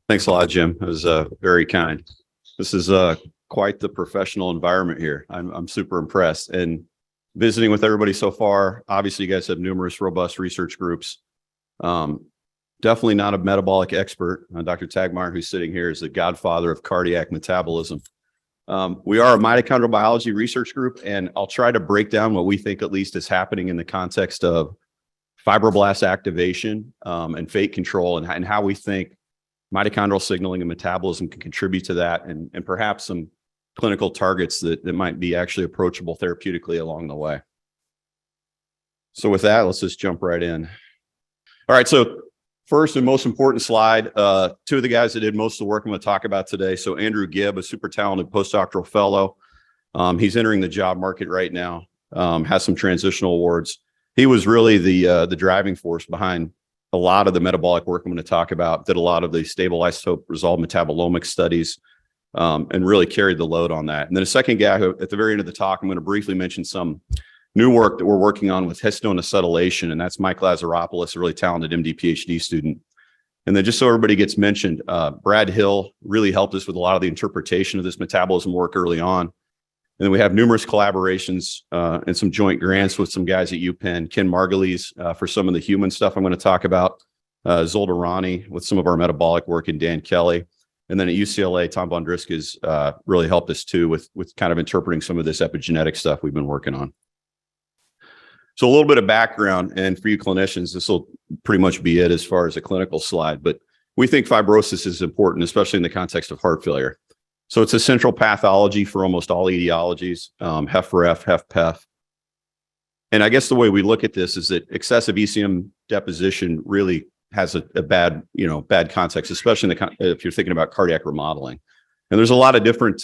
Thanks a lot, Jim. It was very kind. This is quite the professional environment here. I'm super impressed. And visiting with everybody so far, obviously you guys have numerous robust research groups. Definitely not a metabolic expert. Dr. Tagmeyer, who's sitting here, is the godfather of cardiac metabolism. We are a mitochondrial biology research group, and I'll try to break down what we think at least is happening in the context of fibroblast activation and fate control, and how we think mitochondrial signaling and metabolism can contribute to that, and perhaps some clinical targets that might be actually approachable therapeutically along the way. So with that, let's just jump right in. All right, so first and most important slide, two of the guys that did most of the work I'm going to talk about today. So Andrew Gibb, a super talented postdoctoral fellow. He's entering the job market right now, has some transitional awards. He was really the driving force behind a lot of the metabolic work I'm going to talk about, did a lot of the stable isotope resolved metabolomics studies, and really carried the load on that. And then a second guy who, at the very end of the talk, I'm going to briefly mention some new work that we're working on with histone acetylation, and that's Mike Lazaropoulos, a really talented MD PhD student. And then just so everybody gets mentioned, Brad Hill really helped us with a lot of the interpretation of this metabolism work early on. And then we have numerous collaborations and some joint grants with some guys at UPenn, Ken Margulies for some of the human stuff I'm going to talk about, Zolda Rani with some of our metabolic work, and Dan Kelly. And then at UCLA, Tom Von Driskes really helped us too with kind of interpreting some of this epigenetic stuff we've been working on. So a little bit of background, and for you clinicians, this will pretty much be it as far as a clinical slide, but we think fibrosis is important, especially in the context of heart failure. So it's a central pathology for almost all etiologies, HFrEF, HFpEF. And I guess the way we look at this is that excessive ECM deposition really has a bad context, especially if you're thinking about cardiac remodeling. And there's a lot of different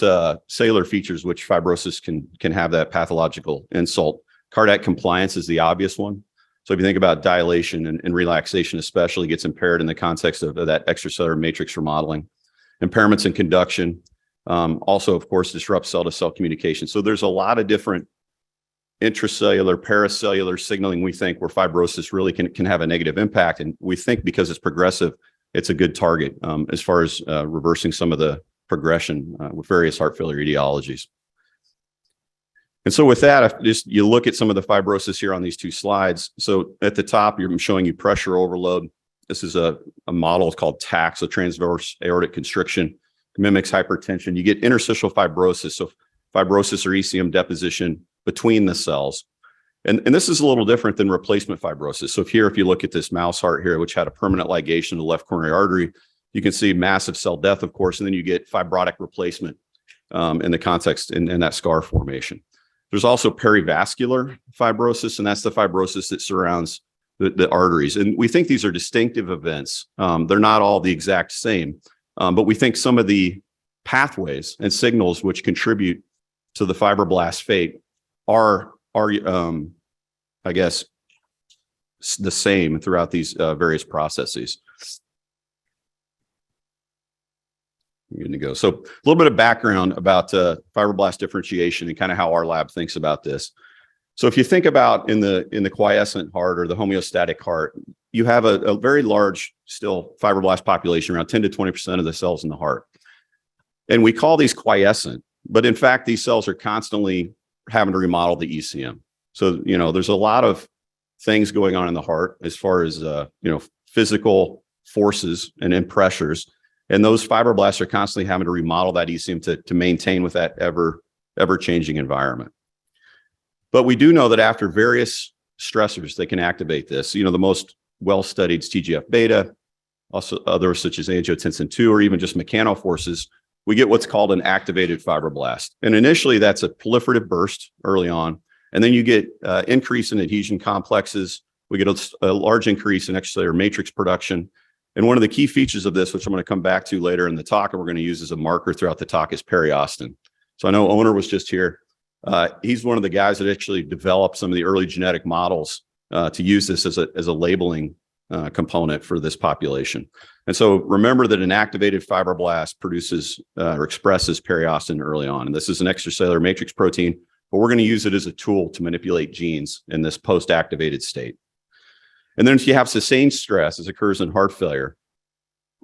cellular features which fibrosis can have that pathological insult. Cardiac compliance is the obvious one. So if you think about dilation and relaxation especially gets impaired in the context of that extracellular matrix remodeling. Impairments in conduction also, of course, disrupt cell-to-cell communication. So there's a lot of different intracellular, paracellular signaling, we think, where fibrosis really can have a negative impact. And we think because it's progressive, it's a good target as far as reversing some of the progression with various heart failure etiologies. And so with that, you look at some of the fibrosis here on these two slides. So at the top, I'm showing you pressure overload. This is a model called TAC, so transverse aortic constriction. It mimics hypertension. You get interstitial fibrosis, so fibrosis or ECM deposition between the cells. And this is a little different than replacement fibrosis. So if you look at this mouse heart here, which had a permanent ligation of the left coronary artery, you can see massive cell death, of course, and then you get fibrotic replacement in the context in that scar formation. There's also perivascular fibrosis, and that's the fibrosis that surrounds the arteries. And we think these are distinctive events. They're not all the exact same, but we think some of the pathways and signals which contribute to the fibroblast fate are I guess, the same throughout these various processes. Good to go. So a little bit of background about fibroblast differentiation and kind of how our lab thinks about this. So if you think about in the quiescent heart or the homeostatic heart, you have a very large still fibroblast population, around 10 to 20% of the cells in the heart. And we call these quiescent, but in fact, these cells are constantly having to remodel the ECM. So, there's a lot of things going on in the heart as far as, physical forces and pressures. And those fibroblasts are constantly having to remodel that ECM to maintain with that ever-changing environment. But we do know that after various stressors, they can activate this. The most well-studied is TGF-beta, also others such as angiotensin 2, or even just mechanoforces. We get what's called an activated fibroblast. And initially, that's a proliferative burst early on. And then you get increase in adhesion complexes. We get a large increase in extracellular matrix production. And one of the key features of this, which I'm going to come back to later in the talk, and we're going to use as a marker throughout the talk, is periostin. So I know Owner was just here. He's one of the guys that actually developed some of the early genetic models to use this as a labeling component for this population. And so remember that an activated fibroblast produces or expresses periostin early on. And this is an extracellular matrix protein, but we're going to use it as a tool to manipulate genes in this post-activated state. And then if you have sustained stress, as occurs in heart failure,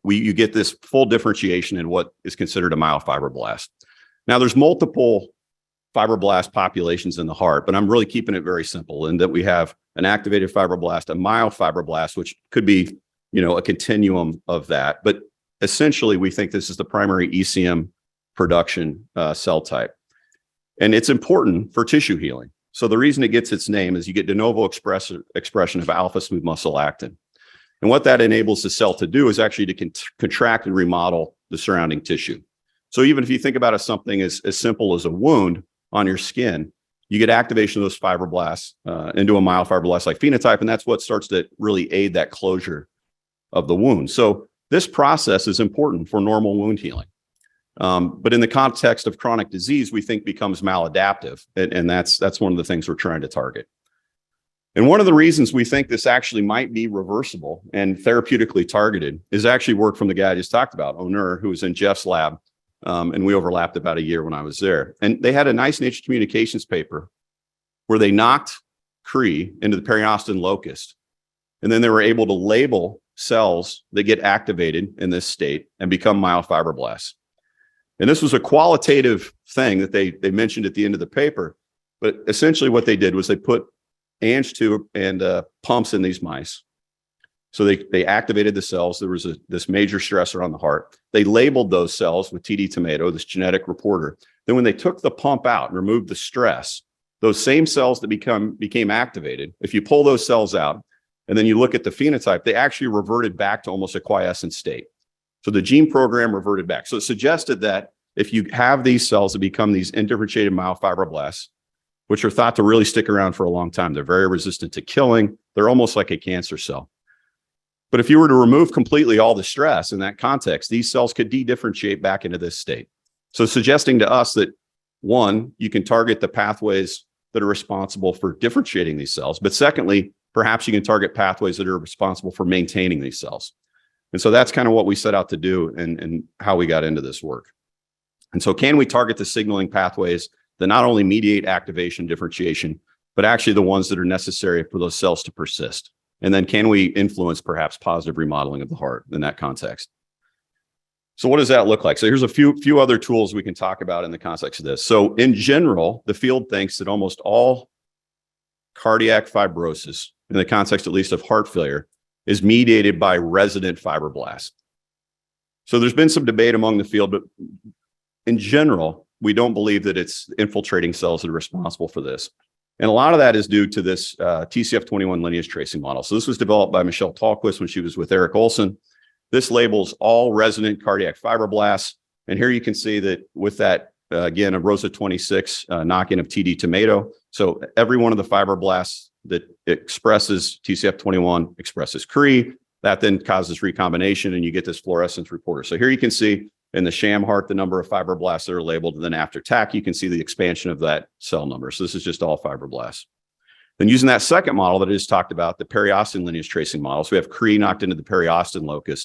you get this full differentiation in what is considered a myofibroblast. Now, there's multiple fibroblast populations in the heart, but I'm really keeping it very simple in that we have an activated fibroblast, a myofibroblast, which could be, a continuum of that. But essentially, we think this is the primary ECM production cell type. And it's important for tissue healing. So the reason it gets its name is you get de novo expression of alpha smooth muscle actin. And what that enables the cell to do is actually to contract and remodel the surrounding tissue. So even if you think about something as simple as a wound on your skin, you get activation of those fibroblasts into a myofibroblast-like phenotype, and that's what starts to really aid that closure of the wound. So this process is important for normal wound healing. But in the context of chronic disease, we think becomes maladaptive, and that's one of the things we're trying to target. And one of the reasons we think this actually might be reversible and therapeutically targeted is actually work from the guy I just talked about, Onur, who was in Jeff's lab, and we overlapped about a year when I was there. And they had a nice Nature Communications paper where they knocked Cre into the periosteum locus, and then they were able to label cells that get activated in this state and become myofibroblasts. And this was a qualitative thing that they mentioned at the end of the paper. But essentially what they did was they put Ang2 and pumps in these mice. So they activated the cells. There was this major stressor on the heart. They labeled those cells with TD tomato, this genetic reporter. Then when they took the pump out and removed the stress, those same cells that became activated, if you pull those cells out and then you look at the phenotype, they actually reverted back to almost a quiescent state. So the gene program reverted back. So it suggested that if you have these cells that become these indifferentiated myofibroblasts, which are thought to really stick around for a long time, they're very resistant to killing. They're almost like a cancer cell. But if you were to remove completely all the stress in that context, these cells could de-differentiate back into this state. So suggesting to us that, one, you can target the pathways that are responsible for differentiating these cells. But secondly, perhaps you can target pathways that are responsible for maintaining these cells. And so that's kind of what we set out to do and how we got into this work. And so can we target the signaling pathways that not only mediate activation, differentiation, but actually the ones that are necessary for those cells to persist? And then can we influence perhaps positive remodeling of the heart in that context? So what does that look like? So here's a few other tools we can talk about in the context of this. So in general, the field thinks that almost all cardiac fibrosis, in the context at least of heart failure, is mediated by resident fibroblasts. So there's been some debate among the field, but in general, we don't believe that it's infiltrating cells that are responsible for this. And a lot of that is due to this TCF21 lineage tracing model. So this was developed by Michelle Tallquist when she was with Eric Olson. This labels all resident cardiac fibroblasts. And here you can see that with that, again, a ROSA 26 knock-in of TD tomato. So every one of the fibroblasts that expresses TCF21 expresses Cre. That then causes recombination, and you get this fluorescence reporter. So here you can see in the sham heart the number of fibroblasts that are labeled, and then after TAC, you can see the expansion of that cell number. So this is just all fibroblasts. Then using that second model that I just talked about, the periosteum lineage tracing model, so we have Cre knocked into the periosteum locus.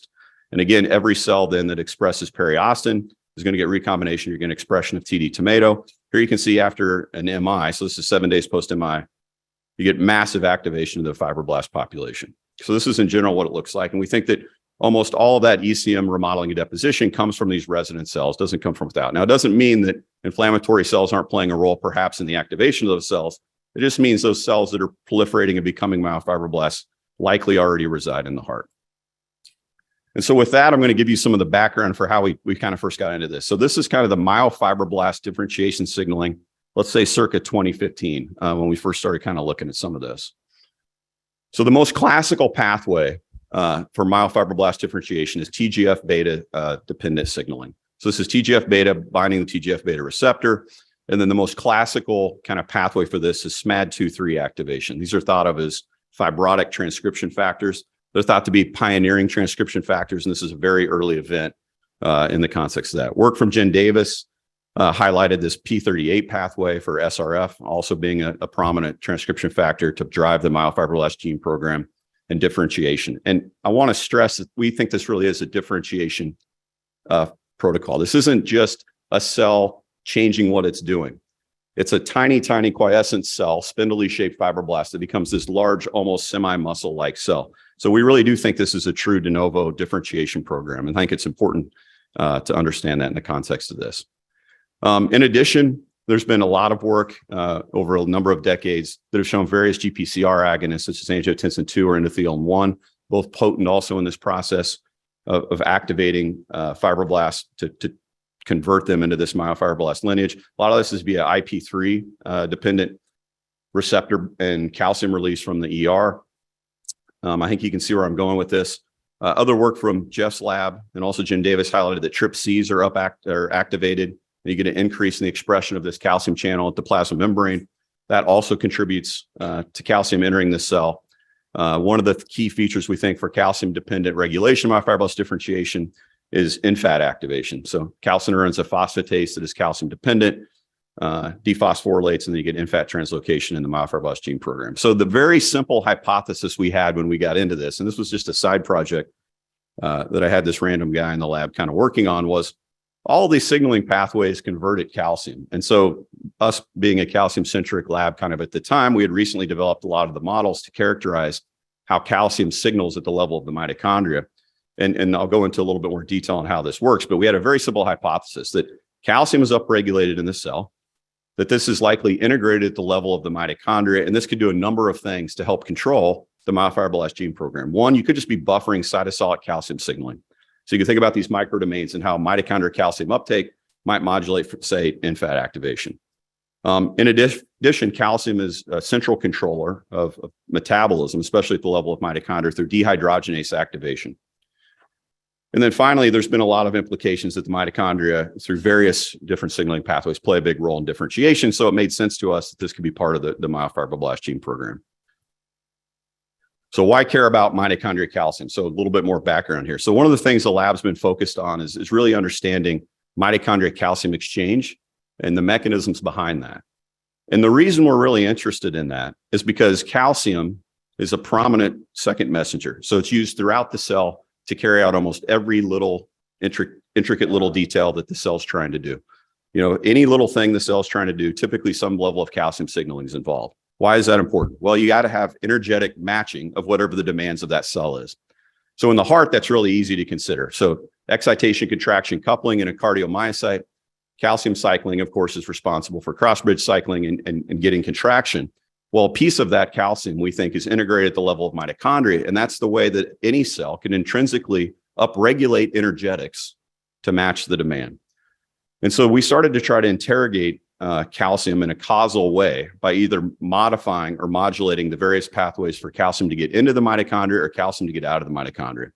And again, every cell then that expresses periosteum is going to get recombination. You're going to expression of TD tomato. Here you can see after an MI, so this is 7 days post-MI, you get massive activation of the fibroblast population. So this is in general what it looks like. And we think that almost all of that ECM remodeling and deposition comes from these resident cells, doesn't come from without. Now, it doesn't mean that inflammatory cells aren't playing a role perhaps in the activation of those cells. It just means those cells that are proliferating and becoming myofibroblasts likely already reside in the heart. And so with that, I'm going to give you some of the background for how we kind of first got into this. So this is kind of the myofibroblast differentiation signaling, let's say circa 2015, when we first started kind of looking at some of this. So the most classical pathway for myofibroblast differentiation is TGF-beta dependent signaling. So this is TGF-beta binding the TGF-beta receptor. And then the most classical kind of pathway for this is SMAD2/3 activation. These are thought of as fibrotic transcription factors. They're thought to be pioneering transcription factors, and this is a very early event in the context of that. Work from Jen Davis highlighted this P38 pathway for SRF, also being a prominent transcription factor to drive the myofibroblast gene program and differentiation. And I want to stress that we think this really is a differentiation protocol. This isn't just a cell changing what it's doing. It's a tiny, tiny quiescent cell, spindly shaped fibroblast that becomes this large, almost semi-muscle-like cell. So we really do think this is a true de novo differentiation program. And I think it's important to understand that in the context of this. In addition, there's been a lot of work over a number of decades that have shown various GPCR agonists, such as angiotensin 2 or endothelin 1, both potent also in this process of activating fibroblasts to convert them into this myofibroblast lineage. A lot of this is via IP3 dependent receptor and calcium release from the ER. I think you can see where I'm going with this. Other work from Jeff's lab and also Jim Davis highlighted that TRPCs are activated, and you get an increase in the expression of this calcium channel at the plasma membrane. That also contributes to calcium entering the cell. One of the key features we think for calcium-dependent regulation of myofibroblastic differentiation is in-fat activation. So calcineurin is a phosphatase that is calcium-dependent, dephosphorylates, and then you get in-fat translocation in the myofibroblast gene program. So the very simple hypothesis we had when we got into this, and this was just a side project that I had this random guy in the lab kind of working on, was all these signaling pathways converted calcium. And so us being a calcium-centric lab kind of at the time, we had recently developed a lot of the models to characterize how calcium signals at the level of the mitochondria. And I'll go into a little bit more detail on how this works, but we had a very simple hypothesis that calcium is upregulated in the cell, that this is likely integrated at the level of the mitochondria, and this could do a number of things to help control the myofibroblast gene program. One, you could just be buffering cytosolic calcium signaling. So you can think about these microdomains and how mitochondrial calcium uptake might modulate, say, in-fat activation. In addition, calcium is a central controller of metabolism, especially at the level of mitochondria through dehydrogenase activation. And then finally, there's been a lot of implications that the mitochondria, through various different signaling pathways, play a big role in differentiation. So it made sense to us that this could be part of the myofibroblast gene program. So why care about mitochondrial calcium? So a little bit more background here. So one of the things the lab's been focused on is really understanding mitochondrial calcium exchange and the mechanisms behind that. And the reason we're really interested in that is because calcium is a prominent second messenger. So it's used throughout the cell to carry out almost every little intricate little detail that the cell's trying to do. You know, any little thing the cell's trying to do, typically some level of calcium signaling is involved. Why is that important? Well, you got to have energetic matching of whatever the demands of that cell is. So in the heart, that's really easy to consider. So excitation, contraction, coupling in a cardiomyocyte, calcium cycling, of course, is responsible for cross-bridge cycling and getting contraction. Well, a piece of that calcium, we think, is integrated at the level of mitochondria, and that's the way that any cell can intrinsically upregulate energetics to match the demand. And so we started to try to interrogate calcium in a causal way by either modifying or modulating the various pathways for calcium to get into the mitochondria or calcium to get out of the mitochondria.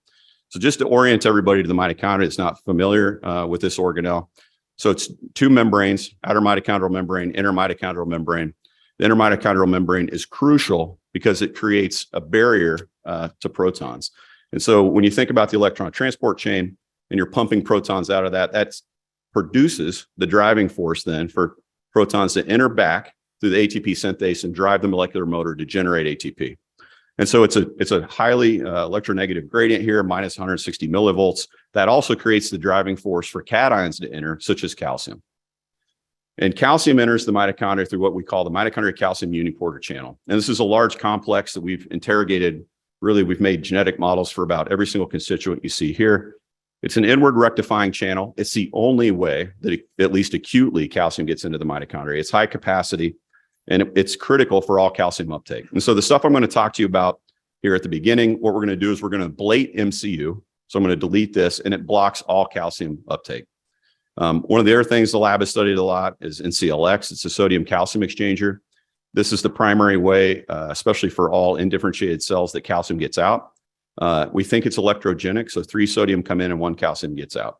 So just to orient everybody to the mitochondria that's not familiar with this organelle. So it's two membranes, outer mitochondrial membrane, inner mitochondrial membrane. The inner mitochondrial membrane is crucial because it creates a barrier to protons. And so when you think about the electron transport chain and you're pumping protons out of that, that produces the driving force then for protons to enter back through the ATP synthase and drive the molecular motor to generate ATP. And so it's a highly electronegative gradient here, minus 160 millivolts. That also creates the driving force for cations to enter, such as calcium. And calcium enters the mitochondria through what we call the mitochondrial calcium uniporter channel. And this is a large complex that we've interrogated. Really, we've made genetic models for about every single constituent you see here. It's an inward rectifying channel. It's the only way that at least acutely calcium gets into the mitochondria. It's high capacity, and it's critical for all calcium uptake. And so the stuff I'm going to talk to you about here at the beginning, what we're going to do is we're going to ablate MCU. So I'm going to delete this, and it blocks all calcium uptake. One of the other things the lab has studied a lot is NCLX. It's a sodium calcium exchanger. This is the primary way, especially for all indifferentiated cells, that calcium gets out. We think it's electrogenic, so 3 sodium come in and 1 calcium gets out.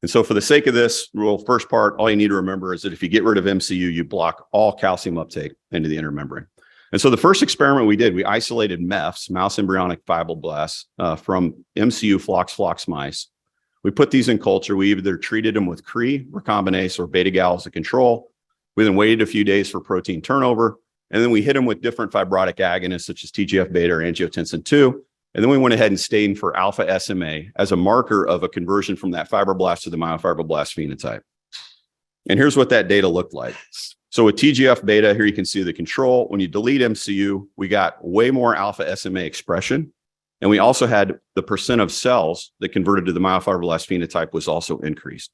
And so for the sake of this rule, first part, all you need to remember is that if you get rid of MCU, you block all calcium uptake into the inner membrane. And so the first experiment we did, we isolated MEFs, mouse embryonic fibroblasts, from MCU flox mice. We put these in culture. We either treated them with Cre, recombinase, or beta-gal as a control. We then waited a few days for protein turnover. And then we hit them with different fibrotic agonists, such as TGF-beta or angiotensin 2. And then we went ahead and stained for alpha SMA as a marker of a conversion from that fibroblast to the myofibroblast phenotype. And here's what that data looked like. So with TGF-beta, here you can see the control. When you delete MCU, we got way more alpha SMA expression. And we also had the percent of cells that converted to the myofibroblast phenotype was also increased.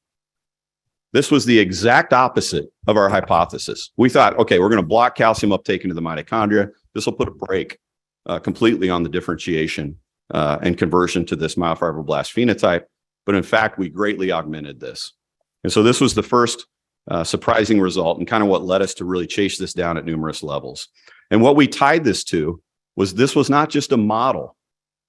This was the exact opposite of our hypothesis. We thought, okay, we're going to block calcium uptake into the mitochondria. This will put a brake completely on the differentiation and conversion to this myofibroblast phenotype. But in fact, we greatly augmented this. And so this was the first surprising result and kind of what led us to really chase this down at numerous levels. And what we tied this to was this was not just a model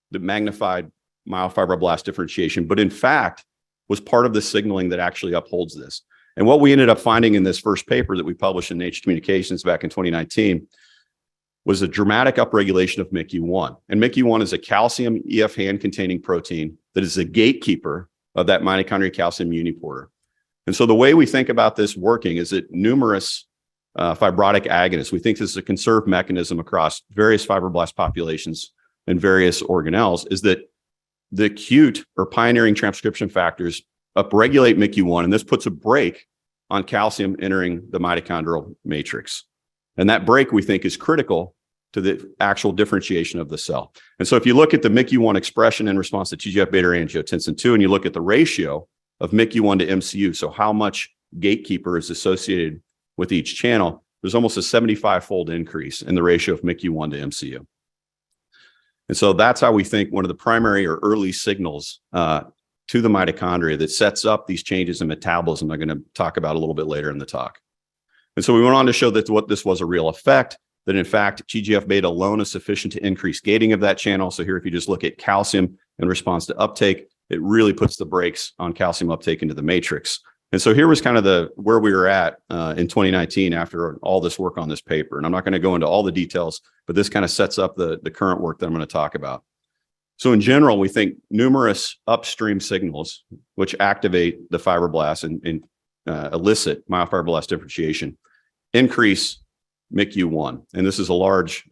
that magnified myofibroblast differentiation, but in fact was part of the signaling that actually upholds this. And what we ended up finding in this first paper that we published in Nature Communications back in 2019 was a dramatic upregulation of Mcu. And Mcu is a calcium EF hand-containing protein that is the gatekeeper of that mitochondrial calcium uniporter. And so the way we think about this working is that numerous fibrotic agonists, we think this is a conserved mechanism across various fibroblast populations and various organelles, is that the acute or pioneering transcription factors upregulate Mcu, and this puts a brake on calcium entering the mitochondrial matrix. And that brake, we think, is critical to the actual differentiation of the cell. And so if you look at the Mcu expression in response to TGF-beta or angiotensin 2, and you look at the ratio of Mcu to MCU, so how much gatekeeper is associated with each channel, there's almost a 75-fold increase in the ratio of Mcu to MCU. And so that's how we think one of the primary or early signals to the mitochondria that sets up these changes in metabolism I'm going to talk about a little bit later in the talk. And so we went on to show that what this was a real effect, that in fact, TGF-beta alone is sufficient to increase gating of that channel. So here, if you just look at calcium in response to uptake, it really puts the brakes on calcium uptake into the matrix. And so here was kind of where we were at in 2019 after all this work on this paper. And I'm not going to go into all the details, but this kind of sets up the current work that I'm going to talk about. So in general, we think numerous upstream signals which activate the fibroblasts and elicit myofibroblast differentiation increase Mcu. And this is a large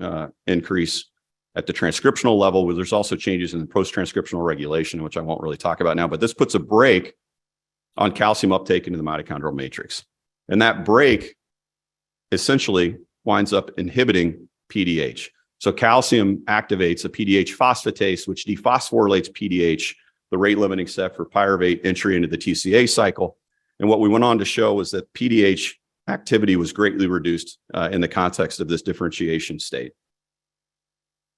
increase at the transcriptional level, where there's also changes in the post-transcriptional regulation, which I won't really talk about now, but this puts a brake on calcium uptake into the mitochondrial matrix. And that brake essentially winds up inhibiting PDH. So calcium activates a PDH phosphatase, which dephosphorylates PDH, the rate-limiting step for pyruvate entry into the TCA cycle. And what we went on to show was that PDH activity was greatly reduced in the context of this differentiation state.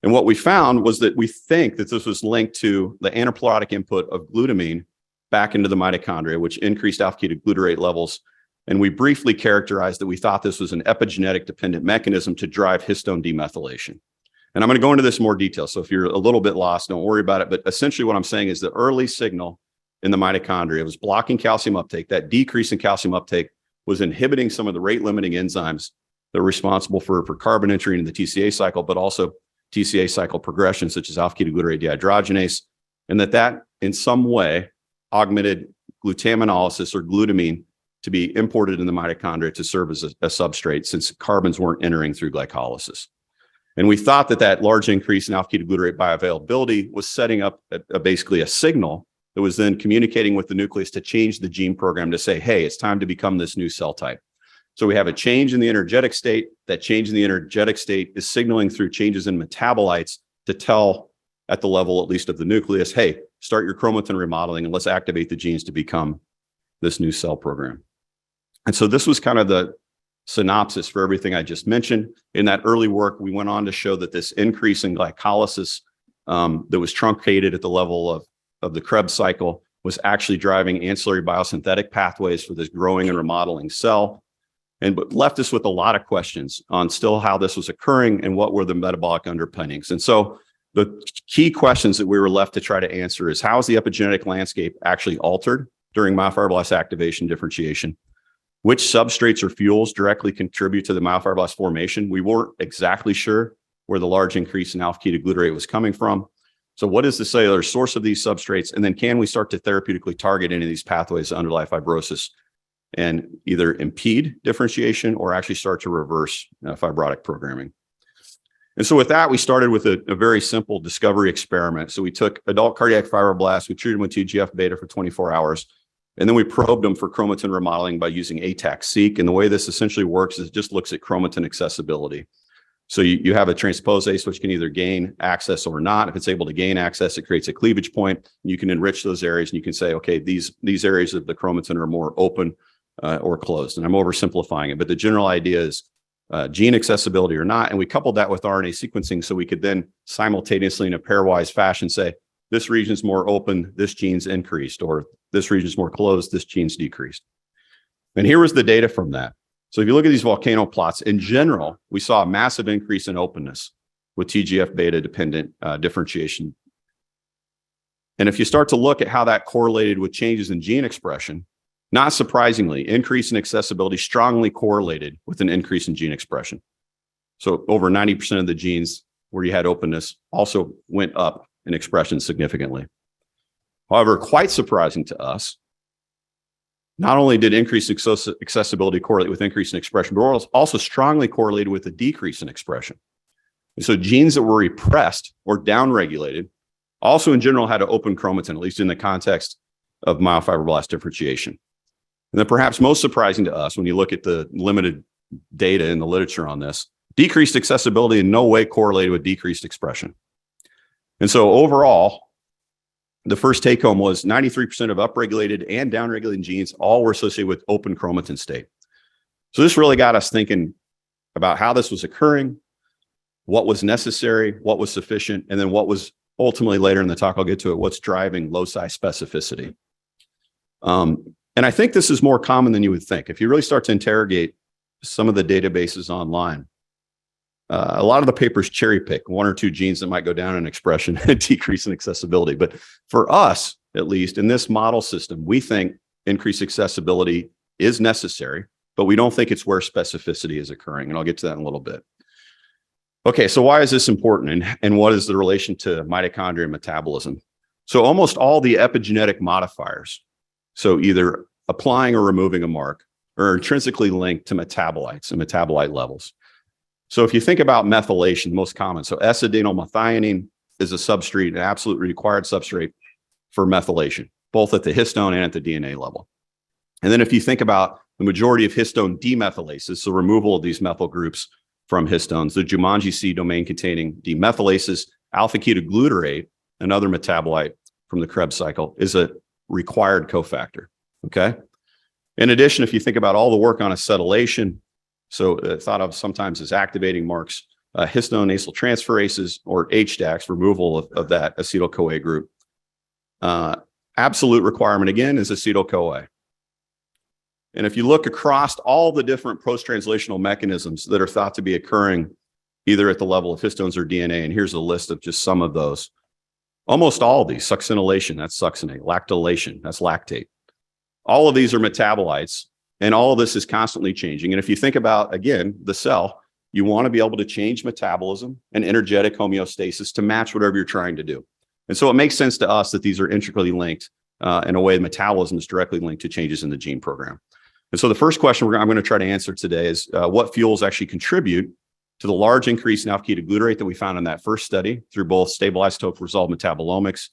And what we found was that we think that this was linked to the anaplerotic input of glutamine back into the mitochondria, which increased alpha-ketoglutarate levels. And we briefly characterized that we thought this was an epigenetic dependent mechanism to drive histone demethylation. And I'm going to go into this in more detail. So if you're a little bit lost, don't worry about it. But essentially what I'm saying is the early signal in the mitochondria was blocking calcium uptake. That decrease in calcium uptake was inhibiting some of the rate-limiting enzymes that are responsible for carbon entry into the TCA cycle, but also TCA cycle progression, such as alpha-ketoglutarate dehydrogenase, and that in some way augmented glutaminolysis or glutamine to be imported in the mitochondria to serve as a substrate, since carbons weren't entering through glycolysis. And we thought that large increase in alpha-ketoglutarate bioavailability was setting up basically a signal that was then communicating with the nucleus to change the gene program to say, hey, it's time to become this new cell type. So we have a change in the energetic state. That change in the energetic state is signaling through changes in metabolites to tell, at the level at least of the nucleus, hey, start your chromatin remodeling and let's activate the genes to become this new cell program. And so this was kind of the synopsis for everything I just mentioned. In that early work, we went on to show that this increase in glycolysis that was truncated at the level of the Krebs cycle was actually driving ancillary biosynthetic pathways for this growing and remodeling cell. And but left us with a lot of questions on still how this was occurring and what were the metabolic underpinnings. And so the key questions that we were left to try to answer is, how is the epigenetic landscape actually altered during myofibroblast activation differentiation? Which substrates or fuels directly contribute to the myofibroblast formation? We weren't exactly sure where the large increase in alpha-ketoglutarate was coming from. So what is the cellular source of these substrates? And then can we start to therapeutically target any of these pathways that underlie fibrosis and either impede differentiation or actually start to reverse fibrotic programming? And so with that, we started with a very simple discovery experiment. So we took adult cardiac fibroblasts, we treated them with TGF-beta for 24 hours. And then we probed them for chromatin remodeling by using ATAC-seq. And the way this essentially works is it just looks at chromatin accessibility. So you have a transposase which can either gain access or not. If it's able to gain access, it creates a cleavage point. You can enrich those areas and you can say, okay, these areas of the chromatin are more open or closed. And I'm oversimplifying it, but the general idea is gene accessibility or not. And we coupled that with RNA sequencing so we could then simultaneously in a pairwise fashion say, this region's more open, this gene's increased, or this region's more closed, this gene's decreased. And here was the data from that. So if you look at these volcano plots, in general, we saw a massive increase in openness with TGF-beta dependent differentiation. And if you start to look at how that correlated with changes in gene expression, not surprisingly, increase in accessibility strongly correlated with an increase in gene expression. So over 90% of the genes where you had openness also went up in expression significantly. However, quite surprising to us, not only did increased accessibility correlate with increase in expression, but also strongly correlated with a decrease in expression. And so genes that were repressed or downregulated also in general had an open chromatin, at least in the context of myofibroblast differentiation. And then perhaps most surprising to us when you look at the limited data in the literature on this, decreased accessibility in no way correlated with decreased expression. And so overall, the first take home was 93% of upregulated and downregulated genes all were associated with open chromatin state. So this really got us thinking about how this was occurring, what was necessary, what was sufficient, and then what was ultimately later in the talk, I'll get to it, what's driving loci specificity. And I think this is more common than you would think. If you really start to interrogate some of the databases online, a lot of the papers cherry pick one or two genes that might go down in expression and decrease in accessibility. But for us, at least in this model system, we think increased accessibility is necessary, but we don't think it's where specificity is occurring. And I'll get to that in a little bit. Okay, so why is this important? And what is the relation to mitochondria metabolism? So almost all the epigenetic modifiers, so either applying or removing a mark, are intrinsically linked to metabolites and metabolite levels. So if you think about methylation, the most common, so S-adenylmethionine is a substrate, an absolutely required substrate for methylation, both at the histone and at the DNA level. And then if you think about the majority of histone demethylases, so removal of these methyl groups from histones, the Jumanji C domain containing demethylases, alpha-ketoglutarate, another metabolite from the Krebs cycle, is a required cofactor, okay? In addition, if you think about all the work on acetylation, so thought of sometimes as activating marks, histone acyltransferases or HDACs, removal of that acetyl-CoA group. Absolute requirement, again, is acetyl-CoA. And if you look across all the different post-translational mechanisms that are thought to be occurring either at the level of histones or DNA, and here's a list of just some of those. Almost all of these, succinylation, that's succinate, lactylation, that's lactate. All of these are metabolites. And all of this is constantly changing. And if you think about, again, the cell, you want to be able to change metabolism and energetic homeostasis to match whatever you're trying to do. And so it makes sense to us that these are intricately linked in a way metabolism is directly linked to changes in the gene program. And so the first question I'm going to try to answer today is what fuels actually contribute to the large increase in alpha-ketoglutarate that we found in that first study through both stable isotope resolved metabolomics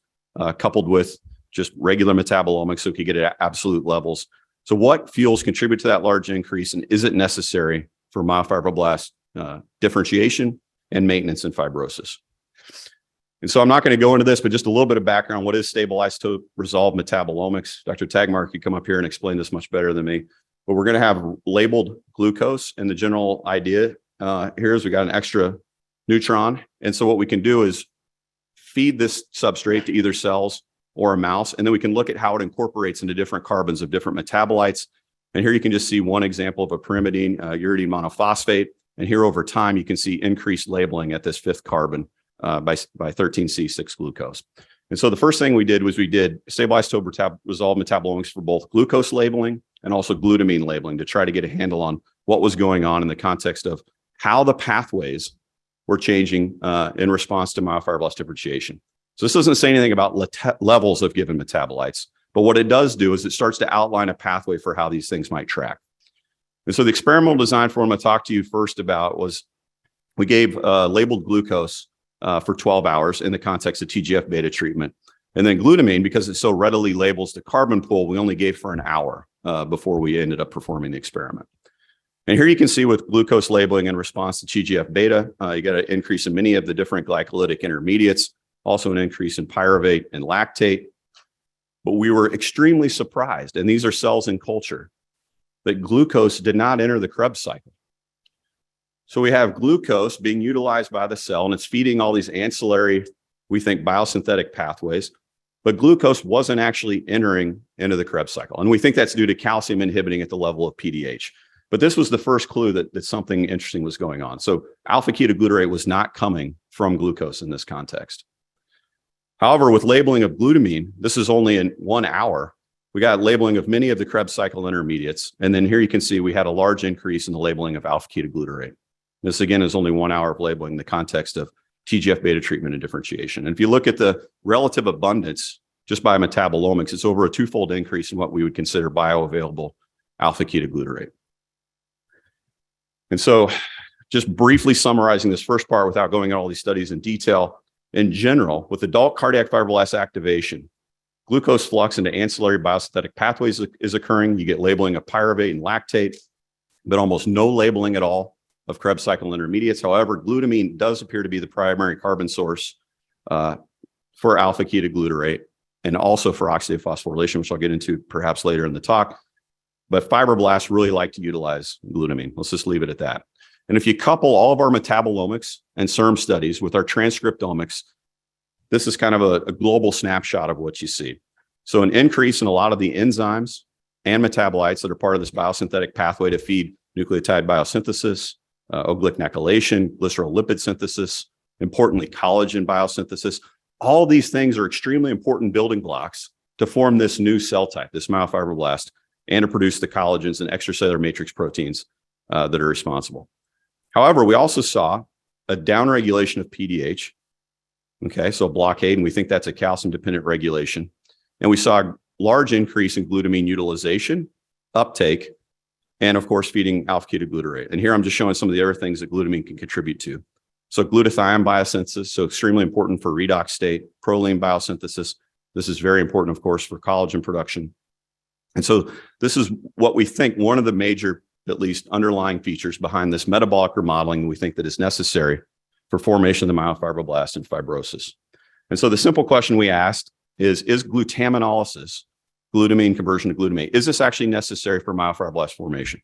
coupled with just regular metabolomics so we could get at absolute levels. So what fuels contribute to that large increase, and is it necessary for myofibroblast differentiation and maintenance in fibrosis? And so I'm not going to go into this, but just a little bit of background. What is stable isotope resolved metabolomics? Dr. Tagmar could come up here and explain this much better than me. But we're going to have labeled glucose, and the general idea here is we got an extra neutron. And so what we can do is feed this substrate to either cells or a mouse, and then we can look at how it incorporates into different carbons of different metabolites. And here you can just see one example of a pyrimidine, uridine monophosphate. And here over time, you can see increased labeling at this fifth carbon by 13C6-glucose. And so the first thing we did was we did stable isotope resolved metabolomics for both glucose labeling and also glutamine labeling to try to get a handle on what was going on in the context of how the pathways were changing in response to myofibroblast differentiation. So this doesn't say anything about levels of given metabolites, but what it does do is it starts to outline a pathway for how these things might track. And so the experimental design for what I'm going to talk to you first about was we gave labeled glucose for 12 hours in the context of TGF-beta treatment. And then glutamine, because it so readily labels the carbon pool, we only gave for an hour before we ended up performing the experiment. And here you can see with glucose labeling in response to TGF-beta, you got an increase in many of the different glycolytic intermediates, also an increase in pyruvate and lactate. But we were extremely surprised, and these are cells in culture, that glucose did not enter the Krebs cycle. So we have glucose being utilized by the cell, and it's feeding all these ancillary, we think, biosynthetic pathways, but glucose wasn't actually entering into the Krebs cycle. And we think that's due to calcium inhibiting at the level of PDH. But this was the first clue that something interesting was going on. So alpha-ketoglutarate was not coming from glucose in this context. However, with labeling of glutamine, this is only in 1 hour. We got labeling of many of the Krebs cycle intermediates. And then here you can see we had a large increase in the labeling of alpha-ketoglutarate. This, again, is only 1 hour of labeling in the context of TGF-beta treatment and differentiation. And if you look at the relative abundance just by metabolomics, it's over a twofold increase in what we would consider bioavailable alpha-ketoglutarate. And so just briefly summarizing this first part without going into all these studies in detail, in general, with adult cardiac fibroblast activation, glucose flux into ancillary biosynthetic pathways is occurring. You get labeling of pyruvate and lactate, but almost no labeling at all of Krebs cycle intermediates. However, glutamine does appear to be the primary carbon source for alpha-ketoglutarate and also for oxidative phosphorylation, which I'll get into perhaps later in the talk. But fibroblasts really like to utilize glutamine. Let's just leave it at that. And if you couple all of our metabolomics and SERM studies with our transcriptomics, this is kind of a global snapshot of what you see. So an increase in a lot of the enzymes and metabolites that are part of this biosynthetic pathway to feed nucleotide biosynthesis, oglycinylation, glycerol-lipid synthesis, importantly, collagen biosynthesis. All these things are extremely important building blocks to form this new cell type, this myofibroblast, and to produce the collagens and extracellular matrix proteins that are responsible. However, we also saw a downregulation of PDH. Okay, so a blockade, and we think that's a calcium-dependent regulation. And we saw a large increase in glutamine utilization, uptake, and of course, feeding alpha-ketoglutarate. And here I'm just showing some of the other things that glutamine can contribute to. So glutathione biosynthesis, so extremely important for redox state, proline biosynthesis. This is very important, of course, for collagen production. And so this is what we think one of the major, at least, underlying features behind this metabolic remodeling we think that is necessary for formation of the myofibroblast and fibrosis. And so the simple question we asked is glutaminolysis, glutamine conversion to glutamate, is this actually necessary for myofibroblast formation?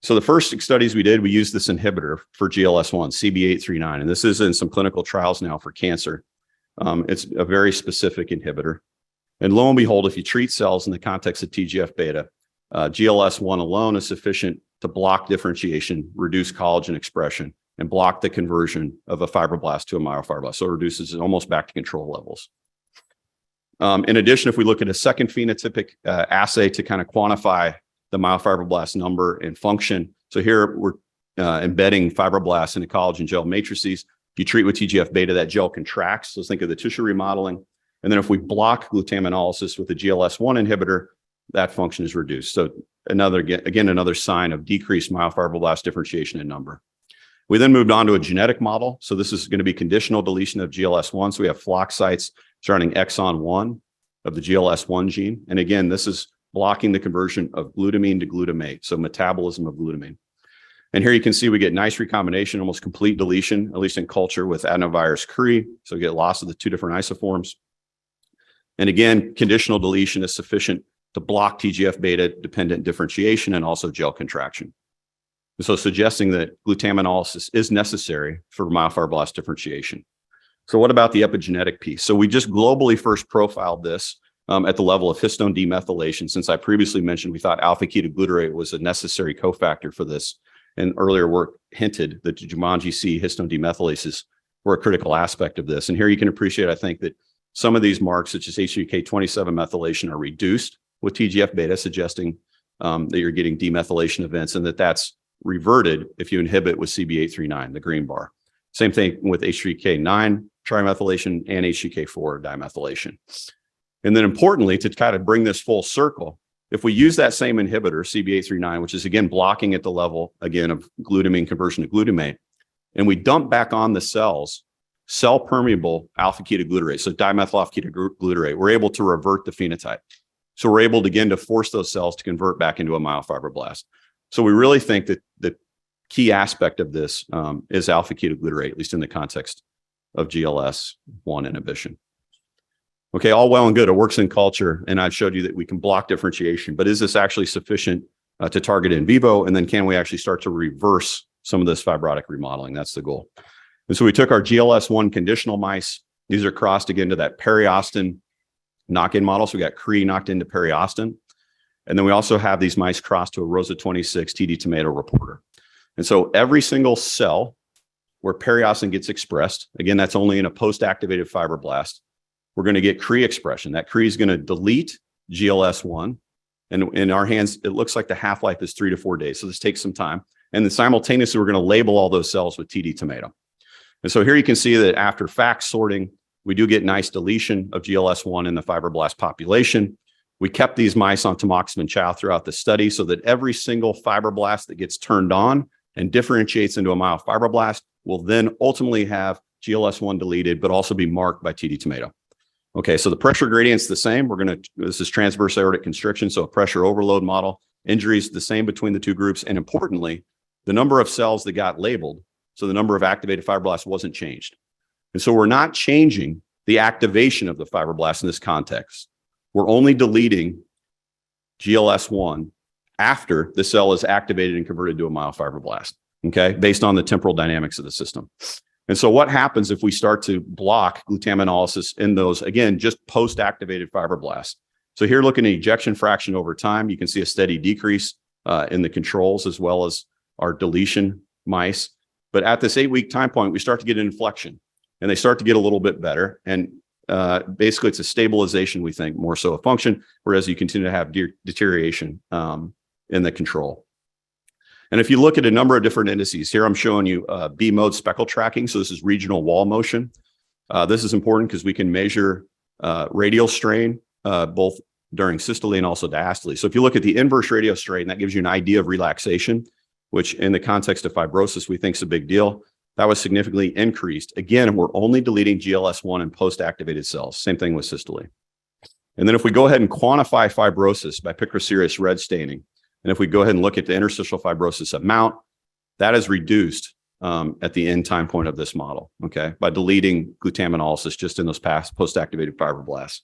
So the first studies we did, we used this inhibitor for GLS1, CB839, and this is in some clinical trials now for cancer. It's a very specific inhibitor. And lo and behold, if you treat cells in the context of TGF-beta, GLS1 alone is sufficient to block differentiation, reduce collagen expression, and block the conversion of a fibroblast to a myofibroblast. So it reduces it almost back to control levels. In addition, if we look at a second phenotypic assay to kind of quantify the myofibroblast number and function, so here we're embedding fibroblasts into collagen gel matrices. If you treat with TGF-beta, that gel contracts. So think of the tissue remodeling. And then if we block glutaminolysis with a GLS1 inhibitor, that function is reduced. So another sign of decreased myofibroblast differentiation in number. We then moved on to a genetic model. So this is going to be conditional deletion of GLS1. So we have flock sites surrounding exon 1 of the GLS1 gene. And again, this is blocking the conversion of glutamine to glutamate, so metabolism of glutamine. And here you can see we get nice recombination, almost complete deletion, at least in culture with adenovirus Cre. So we get loss of the two different isoforms. And again, conditional deletion is sufficient to block TGF-beta dependent differentiation and also gel contraction. So suggesting that glutaminolysis is necessary for myofibroblast differentiation. So what about the epigenetic piece? So we just globally first profiled this at the level of histone demethylation. Since I previously mentioned we thought alpha-ketoglutarate was a necessary cofactor for this, and earlier work hinted that Jumanji C histone demethylases were a critical aspect of this. And here you can appreciate, I think, that some of these marks, such as H3K27 methylation, are reduced with TGF-beta, suggesting that you're getting demethylation events, and that's reverted if you inhibit with CB839, the green bar. Same thing with H3K9 trimethylation and H3K4 dimethylation. And then importantly, to kind of bring this full circle, if we use that same inhibitor, CB839, which is again blocking at the level, again, of glutamine conversion to glutamate, and we dump back on the cells cell permeable alpha ketoglutarate, so dimethyl alpha ketoglutarate, we're able to revert the phenotype. So we're able to, again, to force those cells to convert back into a myofibroblast. So we really think that the key aspect of this is alpha ketoglutarate, at least in the context of GLS-1 inhibition. Okay, all well and good. It works in culture, and I've showed you that we can block differentiation, but is this actually sufficient to target in vivo? And then can we actually start to reverse some of this fibrotic remodeling? That's the goal. And so we took our GLS-1 conditional mice. These are crossed again to that periostin knock-in model. So we got Cree knocked into periostin. And then we also have these mice crossed to a Rosa 26 TD tomato reporter. And so every single cell where periostin gets expressed, again, that's only in a post-activated fibroblast, we're going to get Cree expression. That Cree is going to delete GLS-1. And in our hands, it looks like the half-life is 3 to 4 days. So this takes some time. And then simultaneously, we're going to label all those cells with TD tomato. And so here you can see that after FACS sorting, we do get nice deletion of GLS-1 in the fibroblast population. We kept these mice on tamoxifen chow throughout the study so that every single fibroblast that gets turned on and differentiates into a myofibroblast will then ultimately have GLS-1 deleted, but also be marked by TD tomato. Okay, so the pressure gradient's the same. This is transverse aortic constriction, so a pressure overload model. Injuries the same between the two groups. And importantly, the number of cells that got labeled, so the number of activated fibroblasts wasn't changed. And so we're not changing the activation of the fibroblast in this context. We're only deleting GLS-1 after the cell is activated and converted to a myofibroblast, okay, based on the temporal dynamics of the system. And so what happens if we start to block glutaminolysis in those, again, just post-activated fibroblasts? So here, looking at ejection fraction over time, you can see a steady decrease in the controls as well as our deletion mice. But at this 8-week time point, we start to get an inflection, and they start to get a little bit better. And basically, it's a stabilization, we think, more so a function, whereas you continue to have deterioration in the control. And if you look at a number of different indices, here I'm showing you B-mode speckle tracking. So this is regional wall motion. This is important because we can measure radial strain both during systole and also diastole. So if you look at the inverse radial strain, that gives you an idea of relaxation, which in the context of fibrosis, we think is a big deal. That was significantly increased. Again, we're only deleting GLS-1 in post-activated cells. Same thing with systole. And then if we go ahead and quantify fibrosis by picroserous red staining, and if we go ahead and look at the interstitial fibrosis amount, that is reduced at the end time point of this model, okay, by deleting glutaminolysis just in those past post-activated fibroblasts.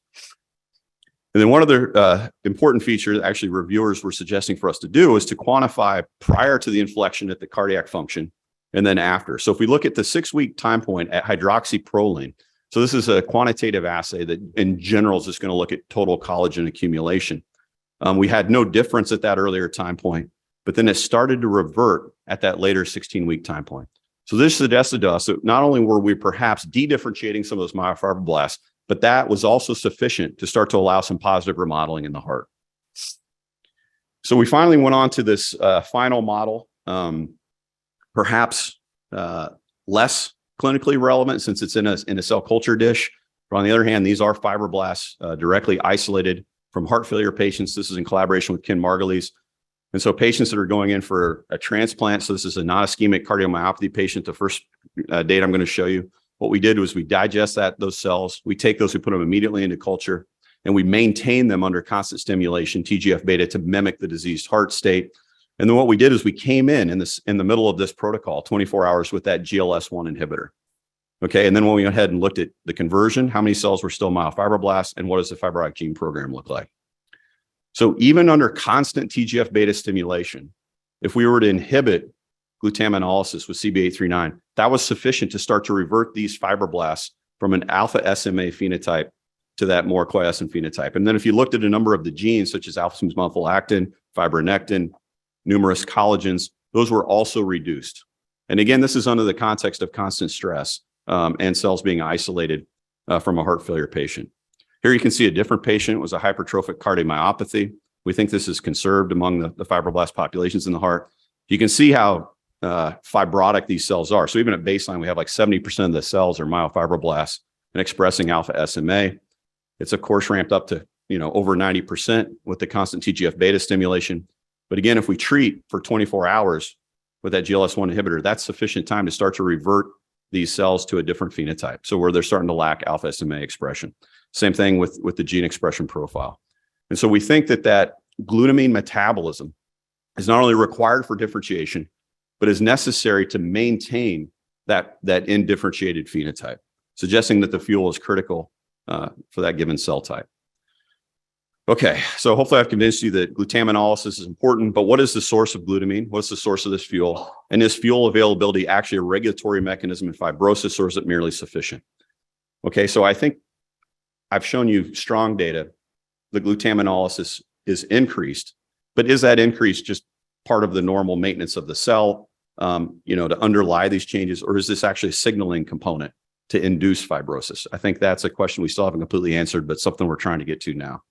And then one other important feature that actually reviewers were suggesting for us to do is to quantify prior to the inflection at the cardiac function and then after. So if we look at the 6-week time point at hydroxyproline, so this is a quantitative assay that in general is just going to look at total collagen accumulation. We had no difference at that earlier time point, but then it started to revert at that later 16-week time point. So this suggested to us that not only were we perhaps de-differentiating some of those myofibroblasts, but that was also sufficient to start to allow some positive remodeling in the heart. So we finally went on to this final model, perhaps less clinically relevant since it's in a cell culture dish. But on the other hand, these are fibroblasts directly isolated from heart failure patients. This is in collaboration with Ken Margulies. And so patients that are going in for a transplant, so this is a non-ischemic cardiomyopathy patient, the first data I'm going to show you. What we did was we digest those cells, we take those, we put them immediately into culture, and we maintain them under constant stimulation, TGF-beta, to mimic the diseased heart state. And then what we did is we came in the middle of this protocol, 24 hours with that GLS-1 inhibitor. Okay, and then when we went ahead and looked at the conversion, how many cells were still myofibroblasts, and what does the fibrotic gene program look like? So even under constant TGF-beta stimulation, if we were to inhibit glutaminolysis with CB839, that was sufficient to start to revert these fibroblasts from an alpha SMA phenotype to that more quiescent phenotype. And then if you looked at a number of the genes, such as alpha-synuclein, fibronectin, numerous collagens, those were also reduced. And again, this is under the context of constant stress and cells being isolated from a heart failure patient. Here you can see a different patient. It was a hypertrophic cardiomyopathy. We think this is conserved among the fibroblast populations in the heart. You can see how fibrotic these cells are. So even at baseline, we have like 70% of the cells are myofibroblasts and expressing alpha SMA. It's of course ramped up to over 90% with the constant TGF-beta stimulation. But again, if we treat for 24 hours with that GLS-1 inhibitor, that's sufficient time to start to revert these cells to a different phenotype. So where they're starting to lack alpha SMA expression. Same thing with the gene expression profile. And so we think that glutamine metabolism is not only required for differentiation, but is necessary to maintain that indifferentiated phenotype, suggesting that the fuel is critical for that given cell type. Okay, so hopefully I've convinced you that glutaminolysis is important, but what is the source of glutamine? What's the source of this fuel? And is fuel availability actually a regulatory mechanism in fibrosis, or is it merely sufficient? Okay, so I think I've shown you strong data. The glutaminolysis is increased, but is that increase just part of the normal maintenance of the cell, to underlie these changes, or is this actually a signaling component to induce fibrosis? I think that's a question we still haven't completely answered, but something we're trying to get to now.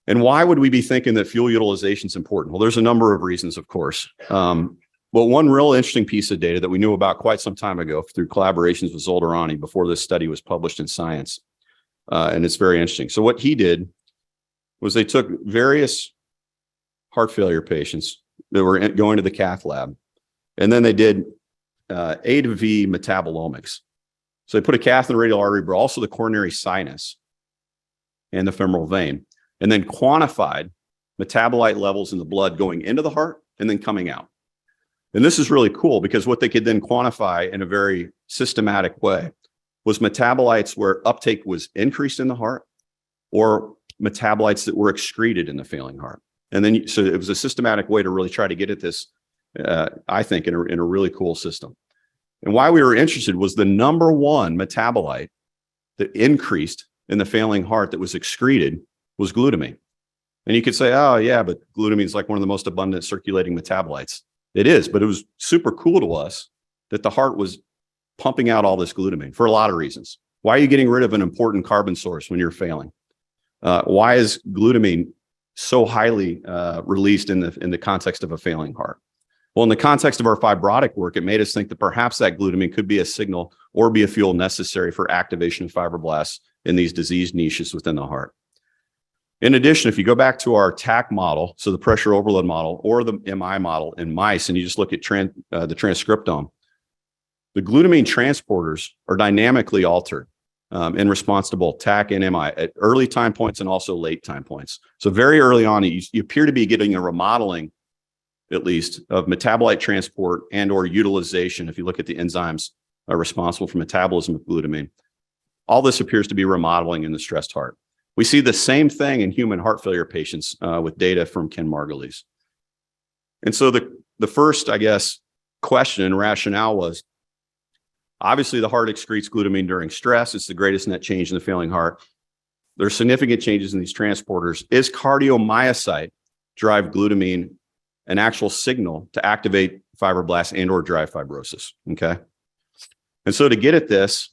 And why would we be thinking that fuel utilization is important? Well, there's a number of reasons, of course. Well, one real interesting piece of data that we knew about quite some time ago through collaborations with Zolderani before this study was published in Science, and it's very interesting. So what he did was they took various heart failure patients that were going to the cath lab, and then they did A to V metabolomics. So they put a cath in the radial artery, but also the coronary sinus and the femoral vein, and then quantified metabolite levels in the blood going into the heart and then coming out. And this is really cool because what they could then quantify in a very systematic way was metabolites where uptake was increased in the heart or metabolites that were excreted in the failing heart. And then, so it was a systematic way to really try to get at this, I think, in a really cool system. And why we were interested was the number one metabolite that increased in the failing heart that was excreted was glutamine. And you could say, oh yeah, but glutamine is like one of the most abundant circulating metabolites. It is, but it was super cool to us that the heart was pumping out all this glutamine for a lot of reasons. Why are you getting rid of an important carbon source when you're failing? Why is glutamine so highly released in the context of a failing heart? Well, in the context of our fibrotic work, it made us think that perhaps that glutamine could be a signal or be a fuel necessary for activation of fibroblasts in these disease niches within the heart. In addition, if you go back to our TAC model, so the pressure overload model or the MI model in mice, and you just look at the transcriptome, the glutamine transporters are dynamically altered in response to both TAC and MI at early time points and also late time points. So very early on, you appear to be getting a remodeling, at least, of metabolite transport and or utilization. If you look at the enzymes responsible for metabolism of glutamine, all this appears to be remodeling in the stressed heart. We see the same thing in human heart failure patients with data from Ken Margulies. And so the first, I guess, question and rationale was, obviously the heart excretes glutamine during stress. It's the greatest net change in the failing heart. There's significant changes in these transporters. Is cardiomyocyte-derived glutamine an actual signal to activate fibroblasts and or drive fibrosis? Okay. And so to get at this,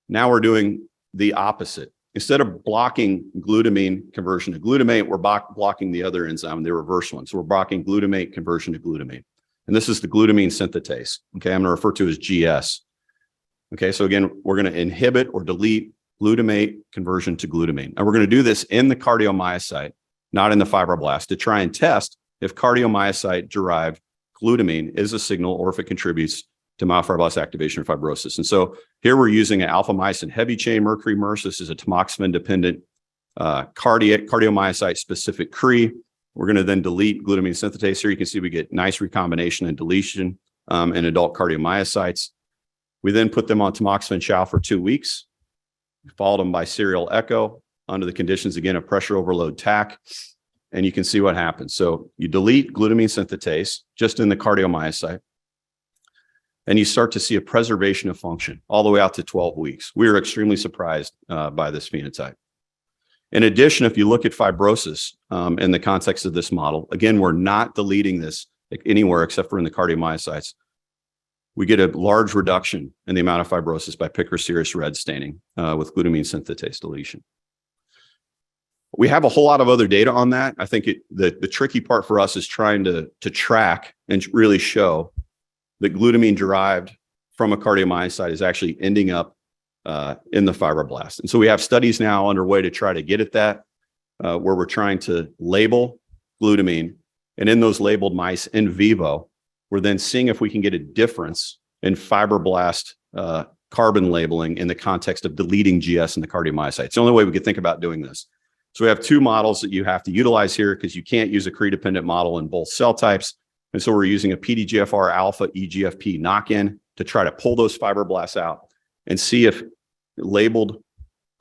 now we're doing the opposite. Instead of blocking glutamine conversion to glutamate, we're blocking the other enzyme, the reverse one. So we're blocking glutamate conversion to glutamine. And this is the glutamine synthetase. Okay, I'm going to refer to as GS. Okay, so again, we're going to inhibit or delete glutamate conversion to glutamine. And we're going to do this in the cardiomyocyte, not in the fibroblast, to try and test if cardiomyocyte-derived glutamine is a signal or if it contributes to myofibroblast activation or fibrosis. And so here we're using an alpha-myosin heavy chain mercury MERS. This is a tamoxifen-dependent cardiomyocyte-specific CRE. We're going to then delete glutamine synthetase. Here you can see we get nice recombination and deletion in adult cardiomyocytes. We then put them on tamoxifen chow for 2 weeks. We followed them by serial echo under the conditions, again, of pressure overload TAC. And you can see what happens. So you delete glutamine synthetase just in the cardiomyocyte, and you start to see a preservation of function all the way out to 12 weeks. We are extremely surprised by this phenotype. In addition, if you look at fibrosis in the context of this model, again, we're not deleting this anywhere except for in the cardiomyocytes. We get a large reduction in the amount of fibrosis by Picker-Series red staining with glutamine synthetase deletion. We have a whole lot of other data on that. I think the tricky part for us is trying to track and really show that glutamine derived from a cardiomyocyte is actually ending up in the fibroblast. And so we have studies now underway to try to get at that, where we're trying to label glutamine. And in those labeled mice in vivo, we're then seeing if we can get a difference and fibroblast carbon labeling in the context of deleting GS in the cardiomyocytes. It's the only way we could think about doing this. So we have two models that you have to utilize here because you can't use a Cre-dependent model in both cell types. And so we're using a PDGFR alpha EGFP knock-in to try to pull those fibroblasts out and see if labeled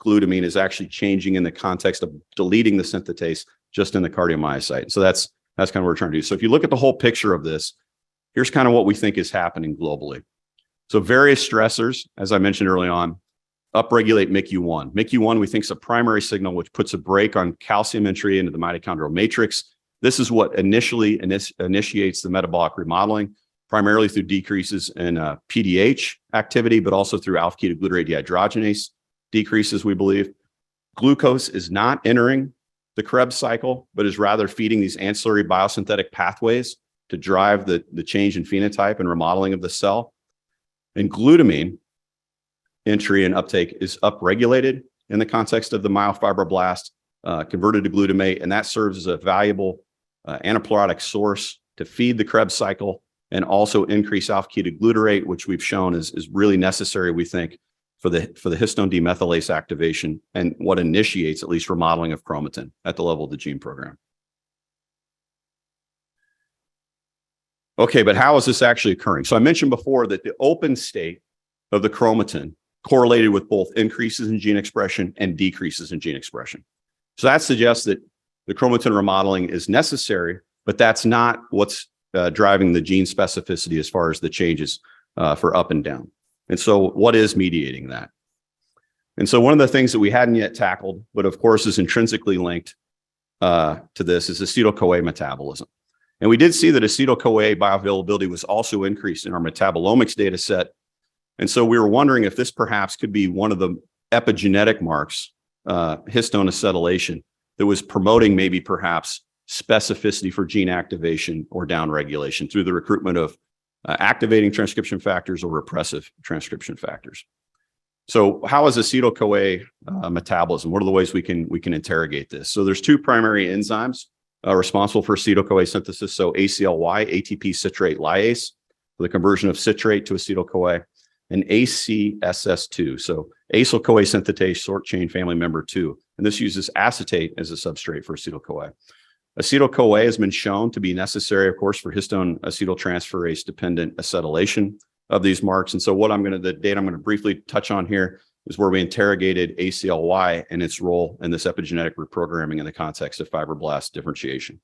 glutamine is actually changing in the context of deleting the synthetase just in the cardiomyocyte. So that's kind of what we're trying to do. So if you look at the whole picture of this, here's kind of what we think is happening globally. So various stressors, as I mentioned early on, upregulate McU1. McU1, we think, is a primary signal which puts a brake on calcium entry into the mitochondrial matrix. This is what initially initiates the metabolic remodeling, primarily through decreases in PDH activity, but also through alpha-ketoglutarate dehydrogenase decreases, we believe. Glucose is not entering the Krebs cycle, but is rather feeding these ancillary biosynthetic pathways to drive the change in phenotype and remodeling of the cell. And glutamine entry and uptake is upregulated in the context of the myofibroblast, converted to glutamate, and that serves as a valuable anaplerotic source to feed the Krebs cycle and also increase alpha-ketoglutarate, which we've shown is really necessary, we think, for the histone demethylase activation and what initiates at least remodeling of chromatin at the level of the gene program. Okay, but how is this actually occurring? So I mentioned before that the open state of the chromatin correlated with both increases in gene expression and decreases in gene expression. So that suggests that the chromatin remodeling is necessary, but that's not what's driving the gene specificity as far as the changes for up and down. And so what is mediating that? And so one of the things that we hadn't yet tackled, but of course is intrinsically linked to this, is acetyl-CoA metabolism. And we did see that acetyl-CoA bioavailability was also increased in our metabolomics data set. And so we were wondering if this perhaps could be one of the epigenetic marks, histone acetylation, that was promoting maybe perhaps specificity for gene activation or downregulation through the recruitment of activating transcription factors or repressive transcription factors. So how is acetyl-CoA metabolism? What are the ways we can interrogate this? So there's two primary enzymes responsible for acetyl-CoA synthesis. So ACLY, ATP citrate lyase, for the conversion of citrate to acetyl-CoA, and ACSS2, so acyl-CoA synthetase short chain family member 2. And this uses acetate as a substrate for acetyl-CoA. Acetyl-CoA has been shown to be necessary, of course, for histone acetyltransferase dependent acetylation of these marks. And so the data I'm going to briefly touch on here is where we interrogated ACLY and its role in this epigenetic reprogramming in the context of fibroblast differentiation.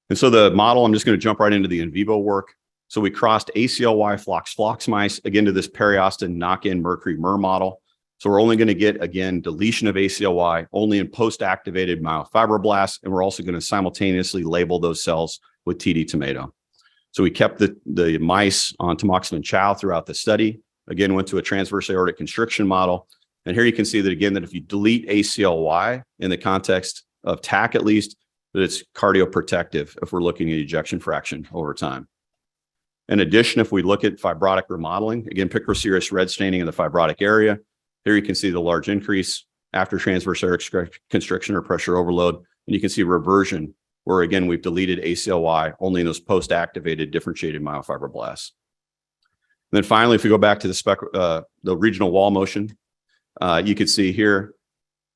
And so the model, I'm just going to jump right into the in vivo work. So we crossed ACLY flox mice, again, to this periostin knock-in mercury MER model. So we're only going to get, again, deletion of ACLY only in post-activated myofibroblasts, and we're also going to simultaneously label those cells with TD tomato. So we kept the mice on tamoxifen chow throughout the study. Again, went to a transverse aortic constriction model. And here you can see that, again, that if you delete ACLY in the context of TAC at least, that it's cardioprotective if we're looking at ejection fraction over time. In addition, if we look at fibrotic remodeling, again, picroserous red staining in the fibrotic area, here you can see the large increase after transverse aortic constriction or pressure overload. And you can see reversion where, again, we've deleted ACLY only in those post-activated differentiated myofibroblasts. And then finally, if we go back to the regional wall motion, you can see here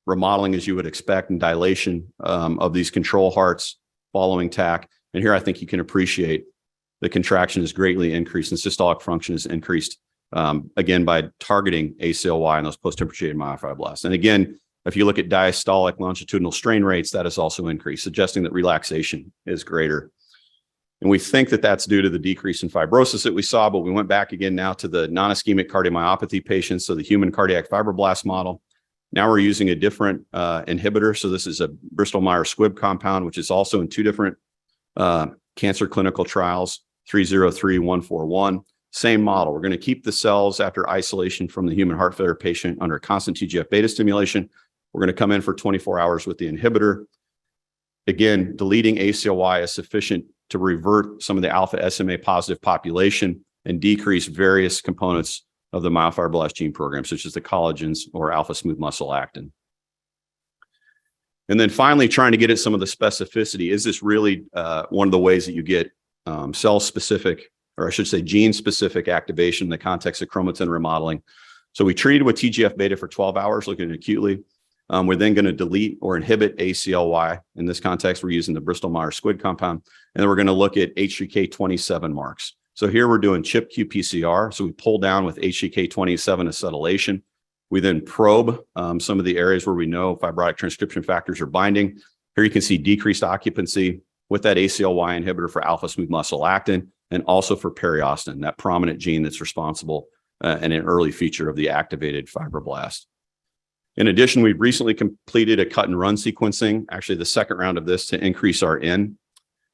remodeling as you would expect and dilation of these control hearts following TAC. And here I think you can appreciate the contraction is greatly increased and systolic function is increased, again, by targeting ACLY and those post-differentiated myofibroblasts. And again, if you look at diastolic longitudinal strain rates, that is also increased, suggesting that relaxation is greater. And we think that that's due to the decrease in fibrosis that we saw, but we went back again now to the non-ischemic cardiomyopathy patients, so the human cardiac fibroblast model. Now we're using a different inhibitor. So this is a Bristol-Myers Squibb compound, which is also in two different cancer clinical trials, 303141. Same model. We're going to keep the cells after isolation from the human heart failure patient under constant TGF-beta stimulation. We're going to come in for 24 hours with the inhibitor. Again, deleting ACLY is sufficient to revert some of the alpha SMA positive population and decrease various components of the myofibroblast gene program, such as the collagens or alpha smooth muscle actin. And then finally, trying to get at some of the specificity. Is this really one of the ways that you get cell-specific or I should say gene-specific activation in the context of chromatin remodeling. So we treated with TGF-beta for 12 hours, looking acutely. We're then going to delete or inhibit ACLY. In this context, we're using the Bristol-Myers Squibb compound. And then we're going to look at H3K27 marks. So here we're doing CHIP qPCR. So we pull down with H3K27 acetylation. We then probe some of the areas where we know fibrotic transcription factors are binding. Here you can see decreased occupancy with that ACLY inhibitor for alpha smooth muscle actin and also for periostin, that prominent gene that's responsible and an early feature of the activated fibroblast. In addition, we've recently completed a cut and run sequencing, actually the second round of this, to increase our N.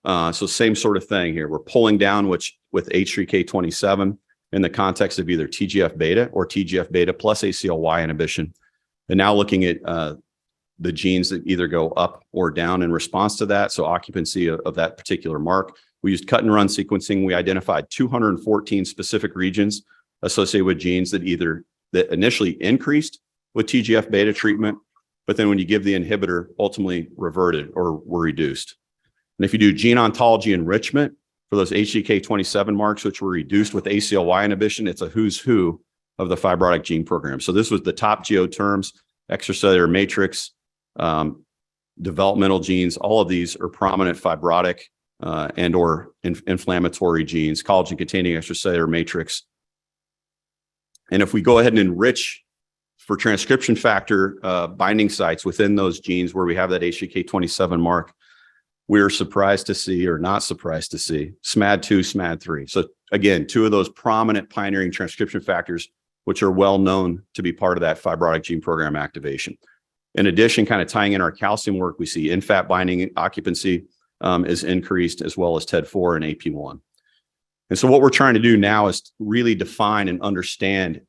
So same sort of thing here. We're pulling down with H3K27 in the context of either TGF-beta or TGF-beta plus ACLY inhibition. And now looking at the genes that either go up or down in response to that. So occupancy of that particular mark. We used cut and run sequencing. We identified 214 specific regions associated with genes that initially increased with TGF-beta treatment, but then when you give the inhibitor, ultimately reverted or were reduced. And if you do gene ontology enrichment for those H3K27 marks, which were reduced with ACLY inhibition, it's a who's who of the fibrotic gene program. So this was the top geo terms, extracellular matrix, developmental genes. All of these are prominent fibrotic and or inflammatory genes, collagen-containing extracellular matrix. And if we go ahead and enrich for transcription factor binding sites within those genes where we have that H3K27 mark, we're surprised to see, or not surprised to see, SMAD2, SMAD3. So again, two of those prominent pioneering transcription factors, which are well known to be part of that fibrotic gene program activation. In addition, kind of tying in our calcium work, we see in-fat binding occupancy is increased, as well as TED4 and AP1. And so what we're trying to do now is really define and understand,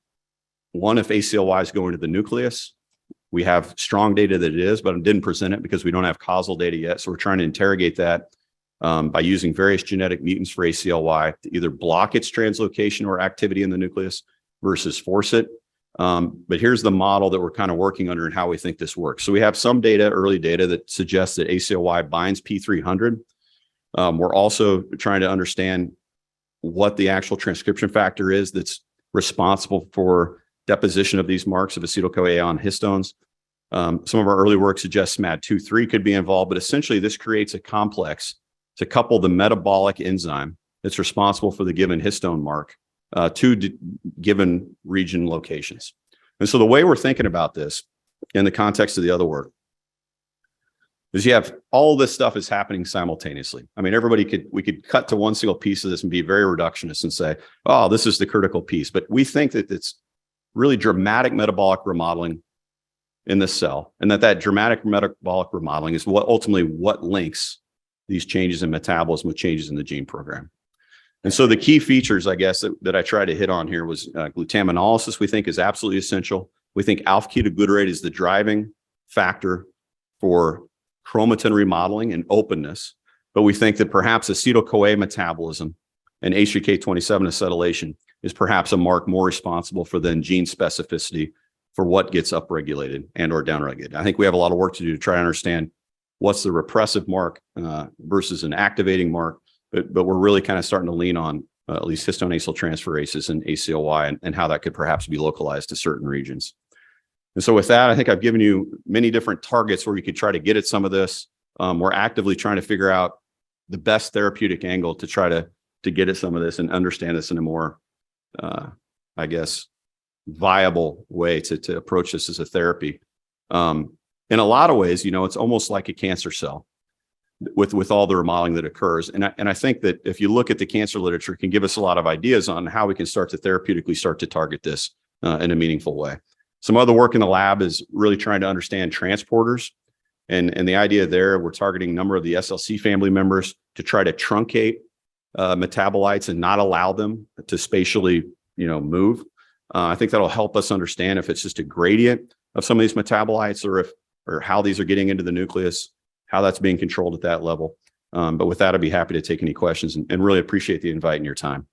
one, if ACLY is going to the nucleus. We have strong data that it is, but I didn't present it because we don't have causal data yet. So we're trying to interrogate that by using various genetic mutants for ACLY to either block its translocation or activity in the nucleus versus force it. But here's the model that we're kind of working under and how we think this works. So we have some data, early data, that suggests that ACLY binds P300. We're also trying to understand what the actual transcription factor is that's responsible for deposition of these marks of acetyl-CoA on histones. Some of our early work suggests SMAD2/3 could be involved, but essentially this creates a complex to couple the metabolic enzyme that's responsible for the given histone mark to given region locations. And so the way we're thinking about this in the context of the other work is you have all this stuff is happening simultaneously. I mean, we could cut to one single piece of this and be very reductionist and say, oh, this is the critical piece. But we think that it's really dramatic metabolic remodeling in the cell, and that dramatic metabolic remodeling is ultimately what links these changes in metabolism with changes in the gene program. And so the key features, I guess, that I tried to hit on here was glutaminolysis, we think is absolutely essential. We think alpha-ketoglutarate is the driving factor for chromatin remodeling and openness, but we think that perhaps acetyl-CoA metabolism and H3K27 acetylation is perhaps a mark more responsible for then gene specificity for what gets upregulated and or downregulated. I think we have a lot of work to do to try to understand what's the repressive mark versus an activating mark, but we're really kind of starting to lean on at least histone acyltransferases and ACLY and how that could perhaps be localized to certain regions. And so with that, I think I've given you many different targets where you could try to get at some of this. We're actively trying to figure out the best therapeutic angle to try to get at some of this and understand this in a more, I guess, viable way to approach this as a therapy. In a lot of ways, you know, it's almost like a cancer cell with all the remodeling that occurs. And I think that if you look at the cancer literature, it can give us a lot of ideas on how we can start to therapeutically start to target this in a meaningful way. Some other work in the lab is really trying to understand transporters. And the idea there, we're targeting a number of the SLC family members to try to truncate metabolites and not allow them to spatially, move. I think that'll help us understand if it's just a gradient of some of these metabolites or how these are getting into the nucleus, how that's being controlled at that level. But with that, I'd be happy to take any questions and really appreciate the invite and your time.